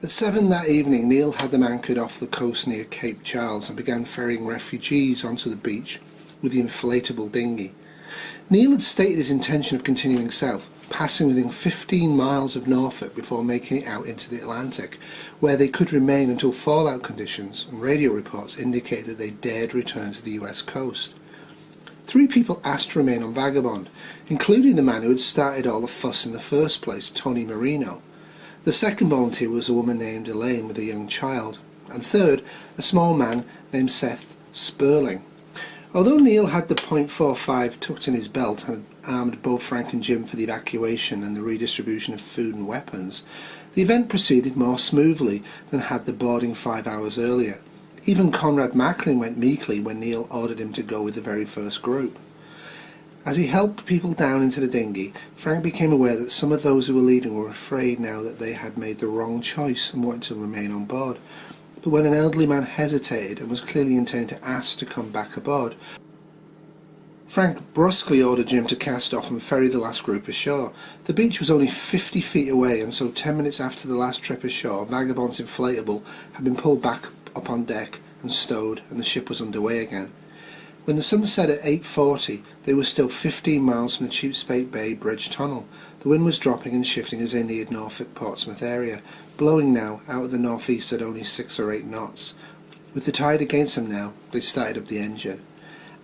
At 7 that evening, Neil had them anchored off the coast near Cape Charles and began ferrying refugees onto the beach with the inflatable dinghy. Neil had stated his intention of continuing south, passing within 15 miles of Norfolk before making it out into the Atlantic, where they could remain until fallout conditions and radio reports indicated that they dared return to the US coast. 3 people asked to remain on Vagabond, including the man who had started all the fuss in the first place, Tony Marino. The second volunteer was a woman named Elaine with a young child, and third, a small man named Seth Sperling. Although Neil had the .45 tucked in his belt and had armed both Frank and Jim for the evacuation and the redistribution of food and weapons, the event proceeded more smoothly than had the boarding 5 hours earlier. Even Conrad Macklin went meekly when Neil ordered him to go with the very first group. As he helped people down into the dinghy, Frank became aware that some of those who were leaving were afraid now that they had made the wrong choice and wanted to remain on board. But when an elderly man hesitated and was clearly intending to ask to come back aboard, Frank brusquely ordered Jim to cast off and ferry the last group ashore. The beach was only 50 feet away, and so 10 minutes after the last trip ashore, Vagabond's inflatable had been pulled back up on deck and stowed, and the ship was underway again. When the sun set at 8:40, they were still 15 miles from the Cheapsake Bay Bridge Tunnel. The wind was dropping and shifting as they neared Norfolk Portsmouth area, blowing now out of the northeast at only 6 or 8 knots. With the tide against them now, they started up the engine.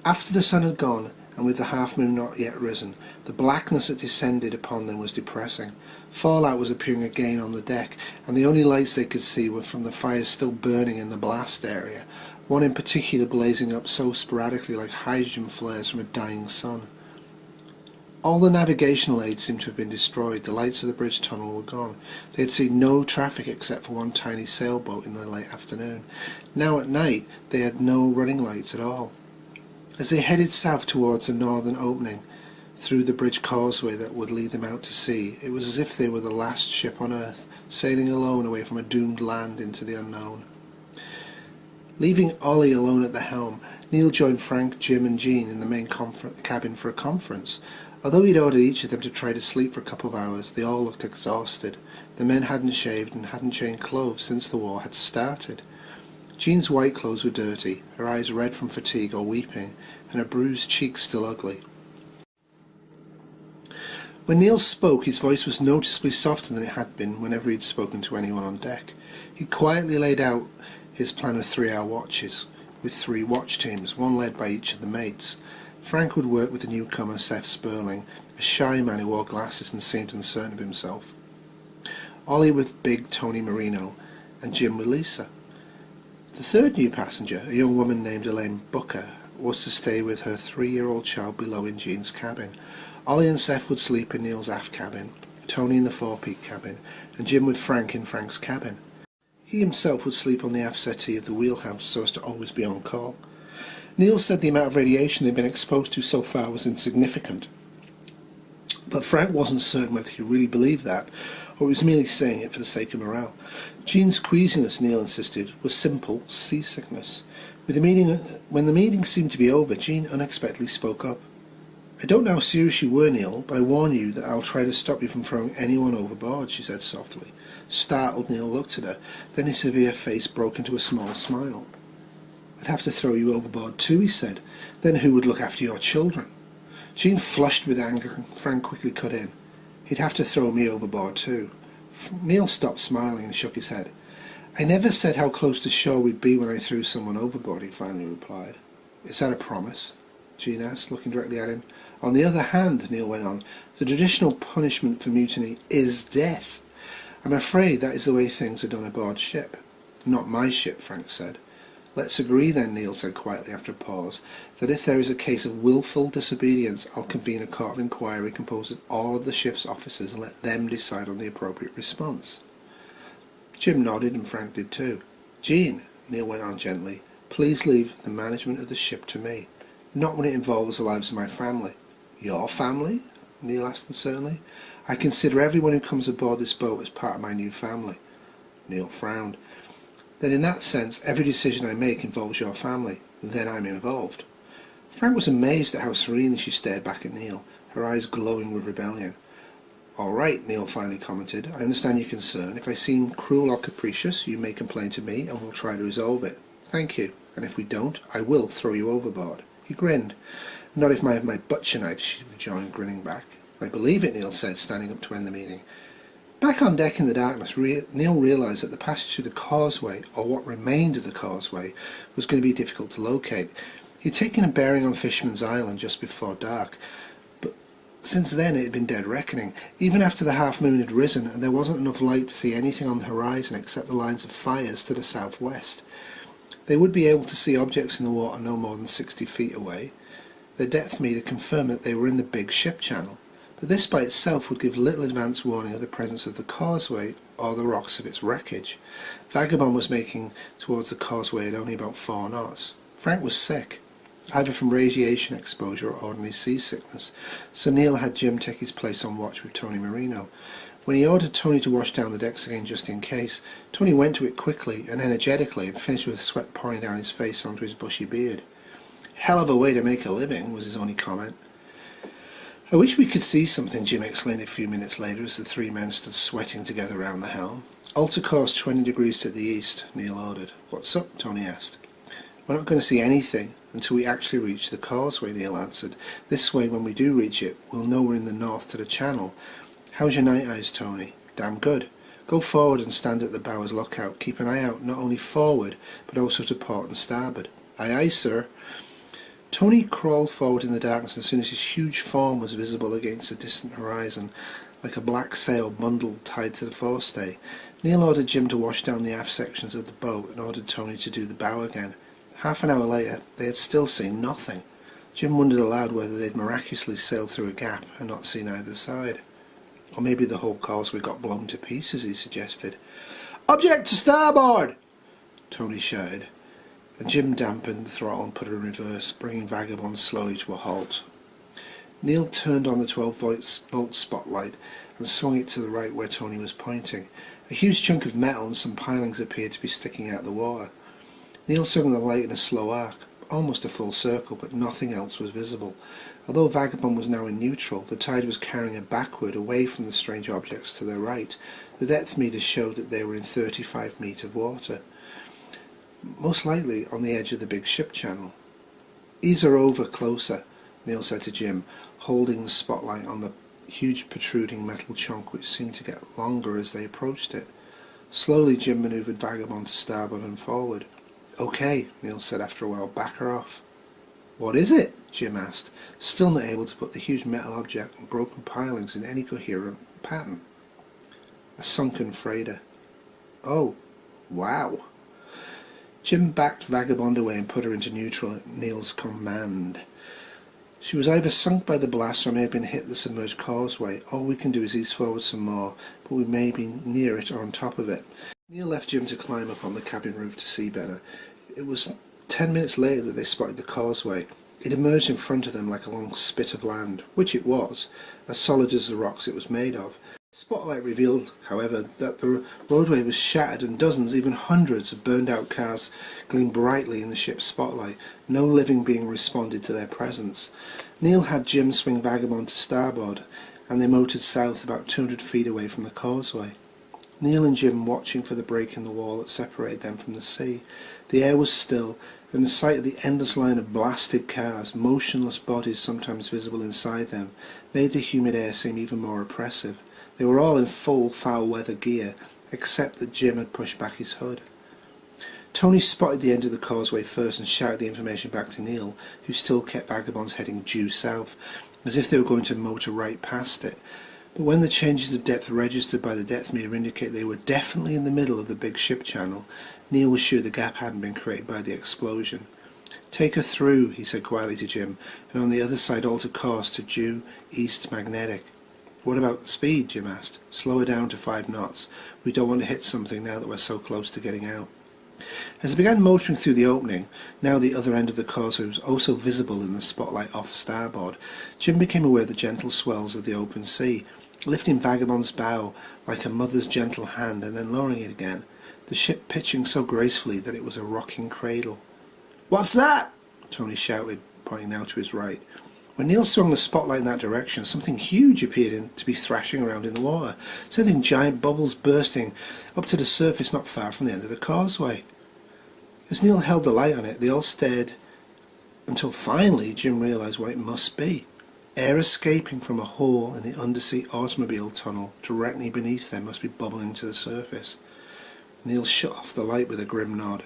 After the sun had gone, and with the half-moon not yet risen, the blackness that descended upon them was depressing. Fallout was appearing again on the deck, and the only lights they could see were from the fires still burning in the blast area, one in particular blazing up so sporadically like hydrogen flares from a dying sun. All the navigational aids seemed to have been destroyed. The lights of the bridge tunnel were gone. They had seen no traffic except for one tiny sailboat in the late afternoon. Now at night they had no running lights at all. As they headed south towards the northern opening through the bridge causeway that would lead them out to sea, it was as if they were the last ship on earth, sailing alone away from a doomed land into the unknown. Leaving Ollie alone at the helm, Neil joined Frank, Jim and Jean in the main cabin for a conference. Although he'd ordered each of them to try to sleep for a couple of hours, they all looked exhausted. The men hadn't shaved and hadn't changed clothes since the war had started. Jean's white clothes were dirty, her eyes red from fatigue or weeping, and her bruised cheeks still ugly. When Neil spoke, his voice was noticeably softer than it had been whenever he'd spoken to anyone on deck. He quietly laid out his plan of 3-hour watches, with 3 watch teams, one led by each of the mates. Frank would work with the newcomer Seth Sperling, a shy man who wore glasses and seemed uncertain of himself. Ollie with big Tony Marino, and Jim with Lisa. The third new passenger, a young woman named Elaine Booker, was to stay with her 3-year-old child below in Jean's cabin. Ollie and Seth would sleep in Neil's aft cabin, Tony in the forepeak cabin, and Jim with Frank in Frank's cabin. He himself would sleep on the aft settee of the wheelhouse so as to always be on call. Neil said the amount of radiation they'd been exposed to so far was insignificant, but Frank wasn't certain whether he really believed that, or was merely saying it for the sake of morale. Jean's queasiness, Neil insisted, was simple seasickness. When the meeting seemed to be over, Jean unexpectedly spoke up. "I don't know how serious you were, Neil, but I warn you that I'll try to stop you from throwing anyone overboard," she said softly. Startled, Neil looked at her. Then his severe face broke into a small smile. "I'd have to throw you overboard too," he said. "Then who would look after your children?" Jean flushed with anger, and Frank quickly cut in. "He'd have to throw me overboard too." Neil stopped smiling and shook his head. "I never said how close to shore we'd be when I threw someone overboard," he finally replied. "Is that a promise?" Jean asked, looking directly at him. "On the other hand," Neil went on, "the traditional punishment for mutiny is death. I'm afraid that is the way things are done aboard ship." "Not my ship," Frank said. "Let's agree then," Neil said quietly after a pause, "that if there is a case of willful disobedience, I'll convene a court of inquiry composed of all of the ship's officers and let them decide on the appropriate response." Jim nodded and Frank did too. "Jean," Neil went on gently, "please leave the management of the ship to me. Not when it involves the lives of my family." "Your family?" Neil asked uncertainly. "I consider everyone who comes aboard this boat as part of my new family." Neil frowned. "Then in that sense, every decision I make involves your family. Then I'm involved." Frank was amazed at how serenely she stared back at Neil, her eyes glowing with rebellion. All right, Neil finally commented. I understand your concern. If I seem cruel or capricious, you may complain to me and we'll try to resolve it. Thank you. And if we don't, I will throw you overboard. He grinned. Not if I have my butcher knife, she rejoined, grinning back. I believe it, Neil said, standing up to end the meeting. Back on deck in the darkness, Neil realised that the passage through the causeway, or what remained of the causeway, was going to be difficult to locate. He had taken a bearing on Fisherman's Island just before dark, but since then it had been dead reckoning. Even after the half moon had risen, and there wasn't enough light to see anything on the horizon except the lines of fires to the southwest. They would be able to see objects in the water no more than 60 feet away. Their depth meter confirmed that they were in the big ship channel, but this by itself would give little advance warning of the presence of the causeway or the rocks of its wreckage. Vagabond was making towards the causeway at only about 4 knots. Frank was sick, either from radiation exposure or ordinary seasickness, so Neil had Jim take his place on watch with Tony Marino. When he ordered Tony to wash down the decks again just in case, Tony went to it quickly and energetically and finished with sweat pouring down his face onto his bushy beard. Hell of a way to make a living, was his only comment. I wish we could see something, Jim exclaimed a few minutes later as the 3 men stood sweating together round the helm. Alter course 20 degrees to the east, Neil ordered. What's up? Tony asked. We're not going to see anything until we actually reach the causeway, Neil answered. This way, when we do reach it, we'll know we're in the north to the channel. How's your night eyes, Tony? Damn good. Go forward and stand at the bow as lookout. Keep an eye out not only forward, but also to port and starboard. Aye, aye, sir. Tony crawled forward in the darkness as soon as his huge form was visible against the distant horizon, like a black sail bundled tied to the forestay. Neil ordered Jim to wash down the aft sections of the boat and ordered Tony to do the bow again. Half an hour later, they had still seen nothing. Jim wondered aloud whether they'd miraculously sailed through a gap and not seen either side. Or maybe the whole causeway got blown to pieces, he suggested. Object to starboard! Tony shouted, and Jim dampened the throttle and put her in reverse, bringing Vagabond slowly to a halt. Neil turned on the 12-volt spotlight and swung it to the right where Tony was pointing. A huge chunk of metal and some pilings appeared to be sticking out of the water. Neil swung the light in a slow arc, almost a full circle, but nothing else was visible. Although Vagabond was now in neutral, the tide was carrying her backward away from the strange objects to their right. The depth meters showed that they were in 35 feet of water, most likely on the edge of the big ship channel. Ease her over closer, Neil said to Jim, holding the spotlight on the huge protruding metal chunk which seemed to get longer as they approached it. Slowly Jim manoeuvred Vagabond to starboard and forward. Okay, Neil said after a while, back her off. What is it? Jim asked, still not able to put the huge metal object and broken pilings in any coherent pattern. A sunken freighter. Oh, wow. Jim backed Vagabond away and put her into neutral at Neil's command. She was either sunk by the blast or may have been hit the submerged causeway. All we can do is ease forward some more, but we may be near it or on top of it. Neil left Jim to climb up on the cabin roof to see better. It was 10 minutes later that they spotted the causeway. It emerged in front of them like a long spit of land, which it was, as solid as the rocks it was made of. The spotlight revealed, however, that the roadway was shattered and dozens, even hundreds of burned-out cars gleamed brightly in the ship's spotlight. No living being responded to their presence. Neil had Jim swing Vagabond to starboard, and they motored south about 200 feet away from the causeway. Neil and Jim watching for the break in the wall that separated them from the sea. The air was still, and the sight of the endless line of blasted cars, motionless bodies sometimes visible inside them, made the humid air seem even more oppressive. They were all in full foul-weather gear, except that Jim had pushed back his hood. Tony spotted the end of the causeway first and shouted the information back to Neil, who still kept Vagabond's heading due south, as if they were going to motor right past it. But when the changes of depth registered by the depth meter indicate they were definitely in the middle of the big ship channel, Neil was sure the gap hadn't been created by the explosion. Take her through, he said quietly to Jim, and on the other side alter course to due east magnetic. What about the speed? Jim asked. Slow her down to 5 knots. We don't want to hit something now that we're so close to getting out. As they began motoring through the opening, now the other end of the causeway was also visible in the spotlight off starboard, Jim became aware of the gentle swells of the open sea, lifting Vagabond's bow like a mother's gentle hand and then lowering it again, the ship pitching so gracefully that it was a rocking cradle. "What's that?" Tony shouted, pointing now to his right. When Neil swung the spotlight in that direction, something huge appeared to be thrashing around in the water, sending giant bubbles bursting up to the surface not far from the end of the causeway. As Neil held the light on it, they all stared until finally Jim realised what it must be. Air escaping from a hole in the undersea automobile tunnel directly beneath them must be bubbling to the surface. Neil shut off the light with a grim nod.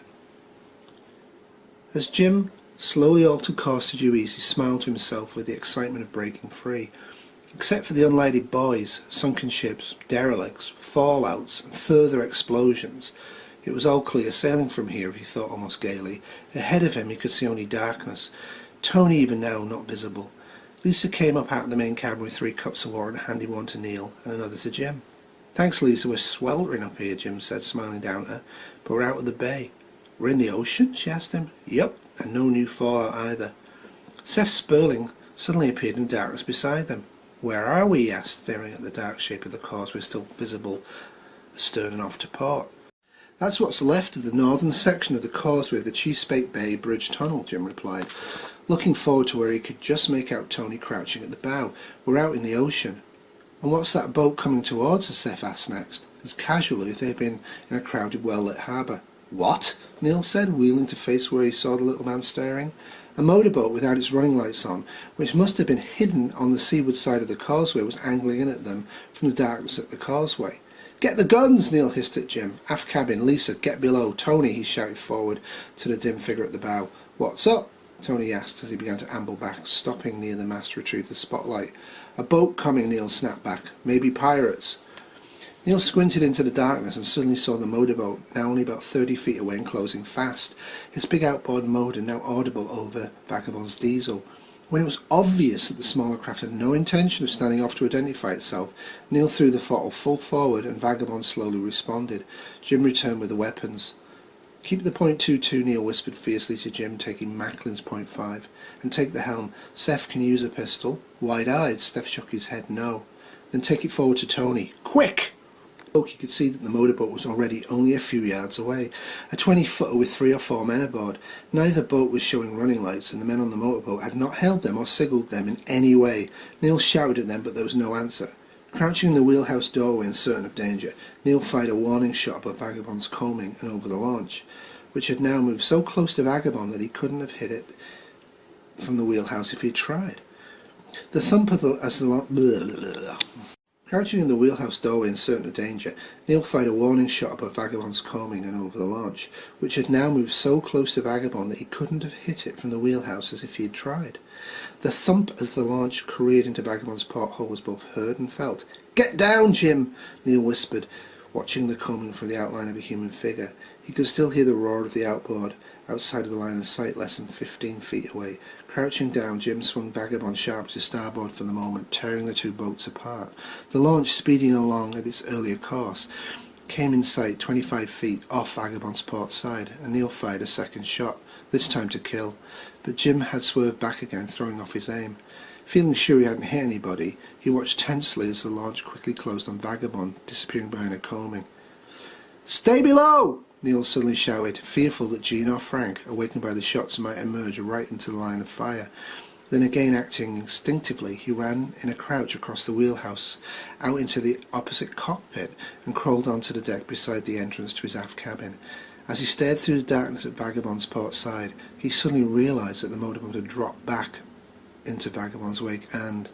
As Jim slowly altered course to due east, he smiled to himself with the excitement of breaking free. Except for the unlighted buoys, sunken ships, derelicts, fallouts, and further explosions, it was all clear sailing from here, he thought almost gaily. Ahead of him he could see only darkness, Tony even now not visible. Lisa came up out of the main cabin with 3 cups of water and handed one to Neil and another to Jim. "Thanks, Lisa, we're sweltering up here," Jim said, smiling down at her. "But we're out of the bay." "We're in the ocean?" she asked him. "Yup, and no new fallout either." Seth Sperling suddenly appeared in the darkness beside them. "Where are we?" he asked, staring at the dark shape of the causeway still visible astern and off to port. "That's what's left of the northern section of the causeway of the Chesapeake Bay Bridge Tunnel," Jim replied, looking forward to where he could just make out Tony crouching at the bow. "We're out in the ocean." "And what's that boat coming towards us?" Seth asked next, as casually as they had been in a crowded, well-lit harbour. "What?" Neil said, wheeling to face where he saw the little man staring. A motorboat without its running lights on, which must have been hidden on the seaward side of the causeway, was angling in at them from the darkness at the causeway. "Get the guns!" Neil hissed at Jim. "Aft cabin, Lisa, get below. Tony," he shouted forward to the dim figure at the bow. "What's up?" Tony asked as he began to amble back, stopping near the mast to retrieve the spotlight. "A boat coming," Neil snapped back. "Maybe pirates." Neil squinted into the darkness and suddenly saw the motorboat, now only about 30 feet away and closing fast, its big outboard motor now audible over Vagabond's diesel. When it was obvious that the smaller craft had no intention of standing off to identify itself, Neil threw the throttle full forward and Vagabond slowly responded. Jim returned with the weapons. "Keep the .22, Neil whispered fiercely to Jim, taking Macklin's .5. "And take the helm. Seth can use a pistol." Wide-eyed, Steph shook his head no. "Then take it forward to Tony. Quick!" He could see that the motorboat was already only a few yards away, a 20-footer with 3 or 4 men aboard. Neither boat was showing running lights, and the men on the motorboat had not hailed them or signalled them in any way. Neil shouted at them, but there was no answer. Crouching in the wheelhouse doorway and certain of danger, Neil fired a warning shot above Vagabond's coaming and over the launch, which had now moved so close to Vagabond that he couldn't have hit it from the wheelhouse if he tried. The thump of Crouching in the wheelhouse doorway in certain of danger, Neil fired a warning shot above Vagabond's coaming and over the launch, which had now moved so close to Vagabond that he couldn't have hit it from the wheelhouse as if he had tried. The thump as the launch careered into Vagabond's porthole was both heard and felt. "Get down, Jim!" Neil whispered, watching the coaming from the outline of a human figure. He could still hear the roar of the outboard outside of the line of sight less than 15 feet away. Crouching down, Jim swung Vagabond sharp to starboard for the moment, tearing the 2 boats apart. The launch, speeding along at its earlier course, came in sight 25 feet off Vagabond's port side, and Neil fired a second shot, this time to kill. But Jim had swerved back again, throwing off his aim. Feeling sure he hadn't hit anybody, he watched tensely as the launch quickly closed on Vagabond, disappearing behind a coaming. "Stay below!" Neil suddenly shouted, fearful that Jean or Frank, awakened by the shots, might emerge right into the line of fire. Then again acting instinctively, he ran in a crouch across the wheelhouse, out into the opposite cockpit, and crawled onto the deck beside the entrance to his aft cabin. As he stared through the darkness at Vagabond's port side, he suddenly realised that the motorboat had dropped back into Vagabond's wake, and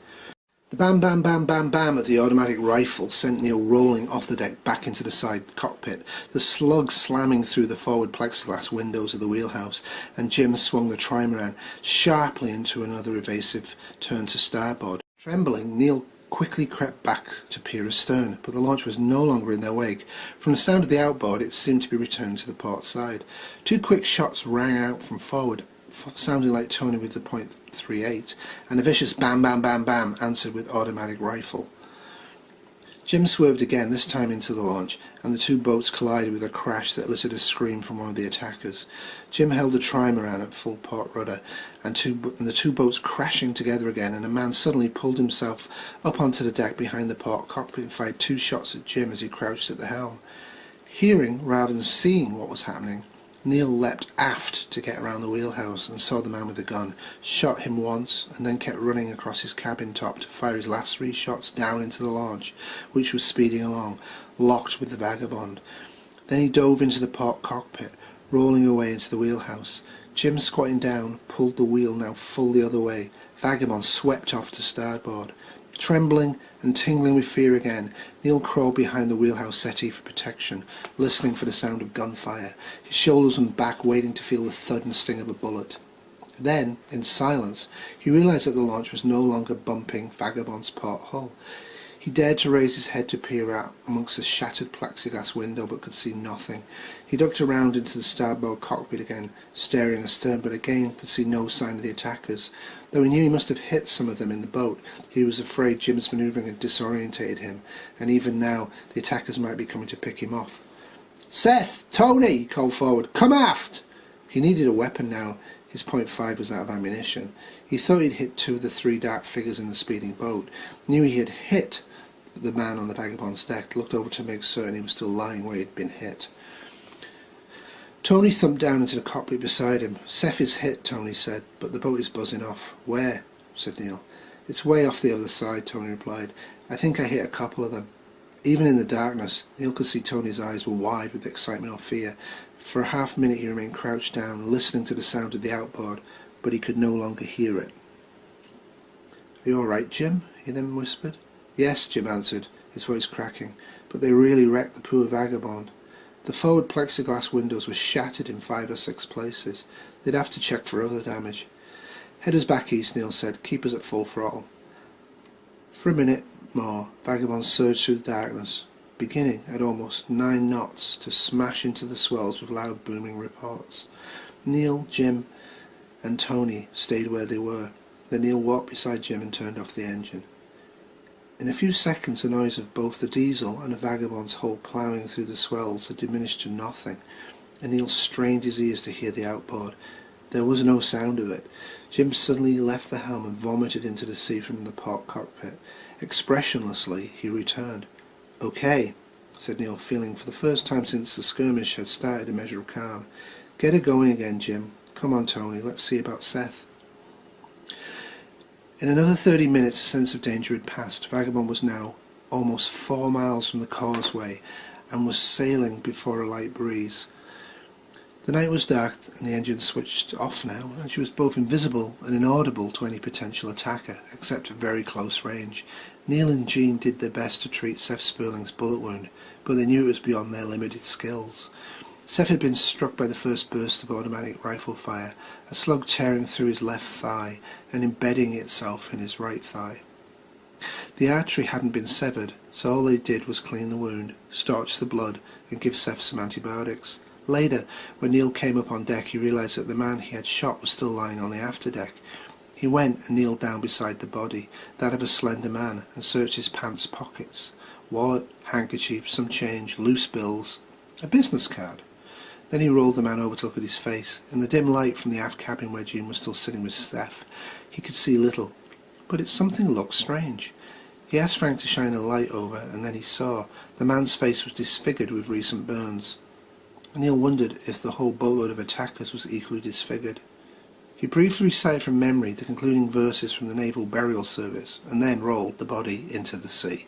the bam bam bam bam bam of the automatic rifle sent Neil rolling off the deck back into the side cockpit, the slug slamming through the forward plexiglass windows of the wheelhouse, and Jim swung the trimaran sharply into another evasive turn to starboard. Trembling, Neil quickly crept back to peer astern, but the launch was no longer in their wake. From the sound of the outboard, it seemed to be returning to the port side. 2 quick shots rang out from forward, sounding like Tony with the .38, and a vicious bam bam bam bam answered with automatic rifle. Jim swerved again, this time into the launch, and the 2 boats collided with a crash that elicited a scream from one of the attackers. Jim held the trimaran at full port rudder, and the 2 boats crashing together again, and a man suddenly pulled himself up onto the deck behind the port cockpit and fired 2 shots at Jim as he crouched at the helm. Hearing rather than seeing what was happening, Neil leapt aft to get around the wheelhouse and saw the man with the gun, shot him once, and then kept running across his cabin top to fire his last 3 shots down into the launch, which was speeding along, locked with the vagabond. Then he dove into the port cockpit, rolling away into the wheelhouse. Jim, squatting down, pulled the wheel now full the other way. Vagabond swept off to starboard. Trembling and tingling with fear again, Neil crawled behind the wheelhouse settee for protection, listening for the sound of gunfire, his shoulders and back waiting to feel the thud and sting of a bullet. Then, in silence, he realised that the launch was no longer bumping Vagabond's port hull. He dared to raise his head to peer out amongst the shattered plexiglass window, but could see nothing. He ducked around into the starboard cockpit again, staring astern, but again could see no sign of the attackers. Though he knew he must have hit some of them in the boat, he was afraid Jim's manoeuvring had disorientated him, and even now the attackers might be coming to pick him off. "Seth! Tony!" he called forward. "Come aft!" He needed a weapon now. His .5 was out of ammunition. He thought he'd hit 2 of the 3 dark figures in the speeding boat, knew he had hit the man on the Vagabond's deck, looked over to make certain he was still lying where he had been hit. Tony thumped down into the cockpit beside him. "Seth is hit," Tony said, "but the boat is buzzing off." "Where?" said Neil. "It's way off the other side," Tony replied. "I think I hit a couple of them." Even in the darkness, Neil could see Tony's eyes were wide with excitement or fear. For a half-minute he remained crouched down, listening to the sound of the outboard, but he could no longer hear it. "Are you all right, Jim?" he then whispered. "Yes," Jim answered, his voice cracking, "but they really wrecked the poor Vagabond. The forward plexiglass windows were shattered in 5 or 6 places. They'd have to check for other damage." "Head us back east," Neil said. "Keep us at full throttle." For a minute more, Vagabond surged through the darkness, beginning at almost 9 knots to smash into the swells with loud booming reports. Neil, Jim, and Tony stayed where they were. Then Neil walked beside Jim and turned off the engine. In a few seconds the noise of both the diesel and the Vagabond's hull ploughing through the swells had diminished to nothing, and Neil strained his ears to hear the outboard. There was no sound of it. Jim suddenly left the helm and vomited into the sea from the port cockpit. Expressionlessly he returned. "Okay," said Neil, feeling for the first time since the skirmish had started a measure of calm. "Get her going again, Jim. Come on, Tony, let's see about Seth." In another 30 minutes a sense of danger had passed. Vagabond was now almost 4 miles from the causeway and was sailing before a light breeze. The night was dark and the engine switched off now, and she was both invisible and inaudible to any potential attacker, except at very close range. Neil and Jean did their best to treat Seth Sperling's bullet wound, but they knew it was beyond their limited skills. Seth had been struck by the first burst of automatic rifle fire, a slug tearing through his left thigh and embedding itself in his right thigh. The artery hadn't been severed, so all they did was clean the wound, staunch the blood, and give Seth some antibiotics. Later, when Neil came up on deck, he realised that the man he had shot was still lying on the afterdeck. He went and kneeled down beside the body, that of a slender man, and searched his pants pockets. Wallet, handkerchief, some change, loose bills, a business card. Then he rolled the man over to look at his face. In the dim light from the aft cabin where Jean was still sitting with Steph, he could see little, but something looked strange. He asked Frank to shine a light over, and then he saw the man's face was disfigured with recent burns. Neil wondered if the whole boatload of attackers was equally disfigured. He briefly recited from memory the concluding verses from the Naval Burial Service, and then rolled the body into the sea.